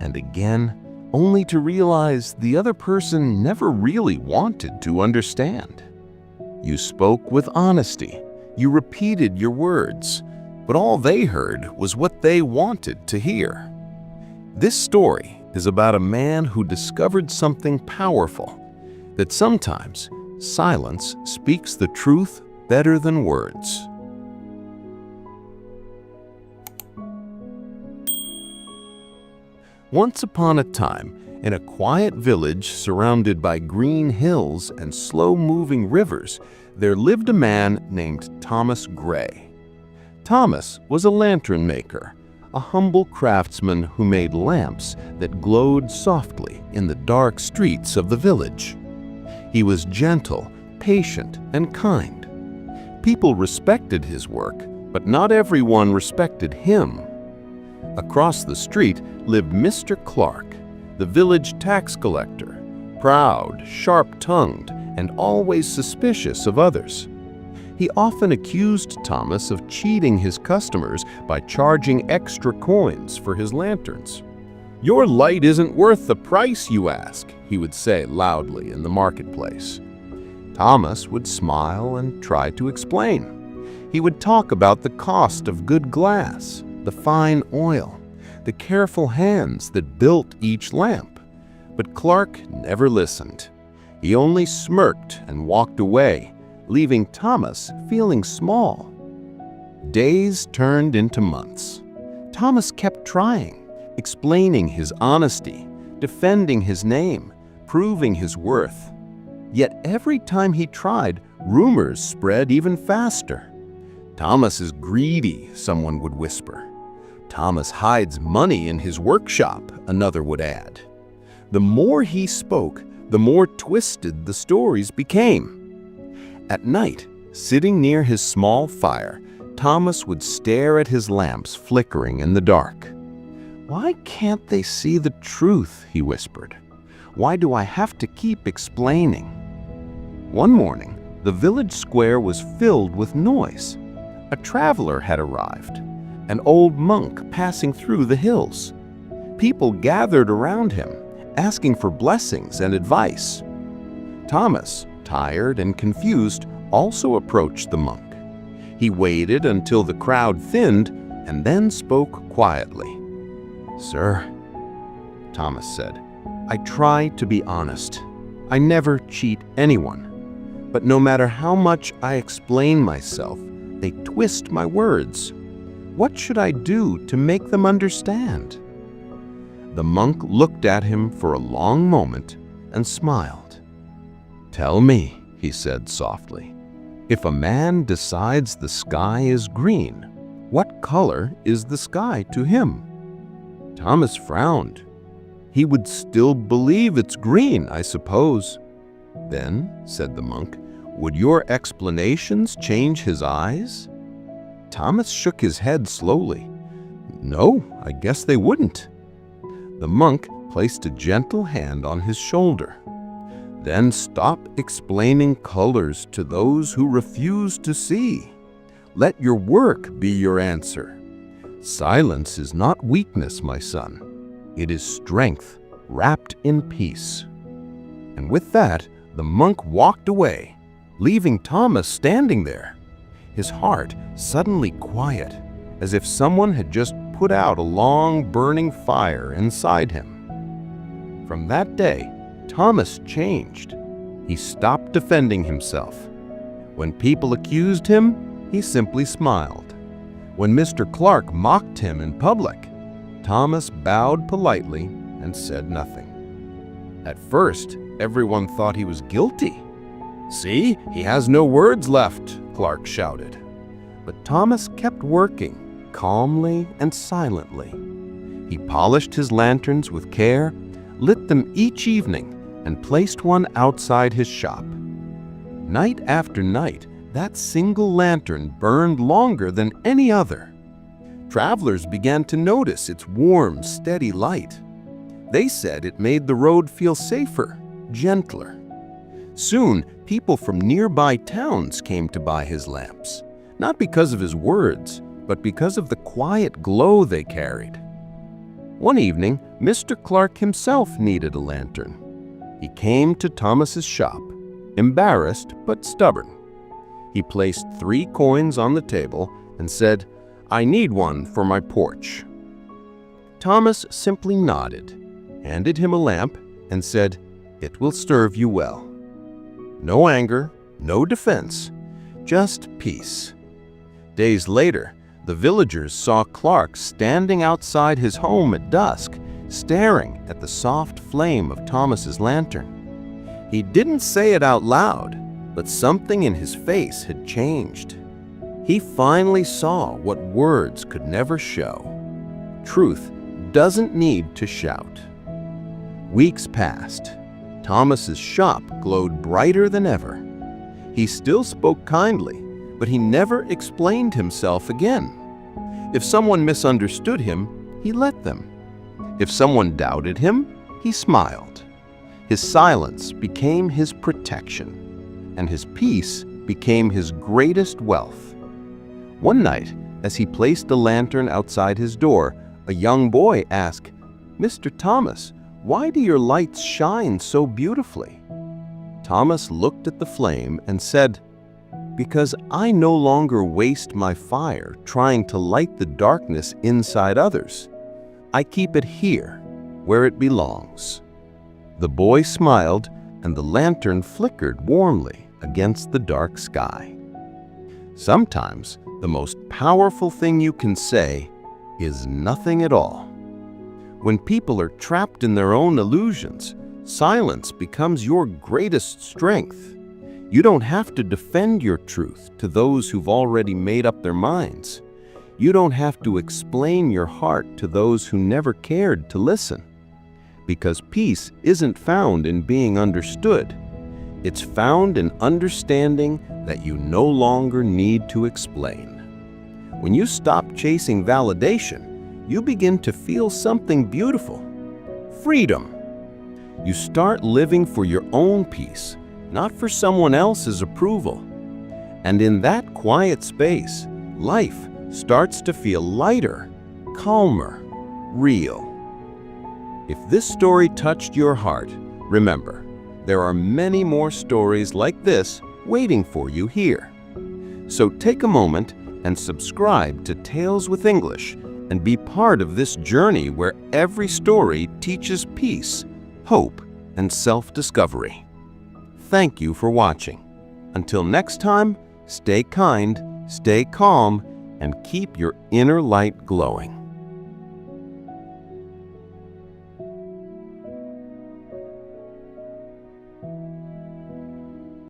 and again, only to realize the other person never really wanted to understand. You spoke with honesty, you repeated your words, but all they heard was what they wanted to hear. This story is about a man who discovered something powerful, that sometimes silence speaks the truth better than words. Once upon a time, in a quiet village surrounded by green hills and slow-moving rivers, there lived a man named Thomas Gray. Thomas was a lantern maker, a humble craftsman who made lamps that glowed softly in the dark streets of the village. He was gentle, patient, and kind. People respected his work, but not everyone respected him. Across the street lived Mr. Clark, the village tax collector, proud, sharp-tongued, and always suspicious of others. He often accused Thomas of cheating his customers by charging extra coins for his lanterns. "Your light isn't worth the price you ask," he would say loudly in the marketplace. Thomas would smile and try to explain. He would talk about the cost of good glass, the fine oil, the careful hands that built each lamp. But Clark never listened. He only smirked and walked away, leaving Thomas feeling small. Days turned into months. Thomas kept trying, explaining his honesty, defending his name, proving his worth. Yet every time he tried, rumors spread even faster. "Thomas is greedy," someone would whisper. "Thomas hides money in his workshop," another would add. The more he spoke, the more twisted the stories became. At night, sitting near his small fire, Thomas would stare at his lamps flickering in the dark. "Why can't they see the truth?" he whispered. "Why do I have to keep explaining?" One morning, the village square was filled with noise. A traveler had arrived, an old monk passing through the hills. People gathered around him, asking for blessings and advice. Thomas, tired and confused, also approached the monk. He waited until the crowd thinned and then spoke quietly. "Sir," Thomas said, "I try to be honest. I never cheat anyone. But no matter how much I explain myself, they twist my words. What should I do to make them understand?" The monk looked at him for a long moment and smiled. "Tell me," he said softly, "if a man decides the sky is green, what color is the sky to him?" Thomas frowned. "He would still believe it's green, I suppose." "Then," said the monk, "would your explanations change his eyes?" Thomas shook his head slowly. "No, I guess they wouldn't." The monk placed a gentle hand on his shoulder. "Then stop explaining colors to those who refuse to see. Let your work be your answer. Silence is not weakness, my son. It is strength wrapped in peace." And with that, the monk walked away, leaving Thomas standing there, his heart suddenly quiet, as if someone had just put out a long burning fire inside him. From that day, Thomas changed. He stopped defending himself. When people accused him, he simply smiled. When Mr. Clark mocked him in public, Thomas bowed politely and said nothing. At first, everyone thought he was guilty. "See, he has no words left," Clark shouted. But Thomas kept working, calmly and silently. He polished his lanterns with care, lit them each evening, and placed one outside his shop. Night after night, that single lantern burned longer than any other. Travelers began to notice its warm, steady light. They said it made the road feel safer, gentler. Soon, people from nearby towns came to buy his lamps, not because of his words, but because of the quiet glow they carried. One evening, Mr. Clark himself needed a lantern. He came to Thomas's shop, embarrassed but stubborn. He placed 3 coins on the table and said, "I need one for my porch." Thomas simply nodded, handed him a lamp, and said, "It will serve you well." No anger, no defense, just peace. Days later, the villagers saw Clark standing outside his home at dusk, staring at the soft flame of Thomas's lantern. He didn't say it out loud, but something in his face had changed. He finally saw what words could never show. Truth doesn't need to shout. Weeks passed. Thomas's shop glowed brighter than ever. He still spoke kindly, but he never explained himself again. If someone misunderstood him, he let them. If someone doubted him, he smiled. His silence became his protection, and his peace became his greatest wealth. One night, as he placed the lantern outside his door, a young boy asked, "Mr. Thomas, why do your lights shine so beautifully?" Thomas looked at the flame and said, "Because I no longer waste my fire trying to light the darkness inside others. I keep it here, where it belongs." The boy smiled, and the lantern flickered warmly against the dark sky. Sometimes, the most powerful thing you can say is nothing at all. When people are trapped in their own illusions, silence becomes your greatest strength. You don't have to defend your truth to those who've already made up their minds. You don't have to explain your heart to those who never cared to listen. Because peace isn't found in being understood. It's found in understanding that you no longer need to explain. When you stop chasing validation, you begin to feel something beautiful. Freedom. You start living for your own peace, not for someone else's approval. And in that quiet space, life starts to feel lighter, calmer, real. If this story touched your heart, remember, there are many more stories like this waiting for you here. So take a moment and subscribe to Tales with English and be part of this journey where every story teaches peace, hope, and self-discovery. Thank you for watching. Until next time, stay kind, stay calm, and keep your inner light glowing.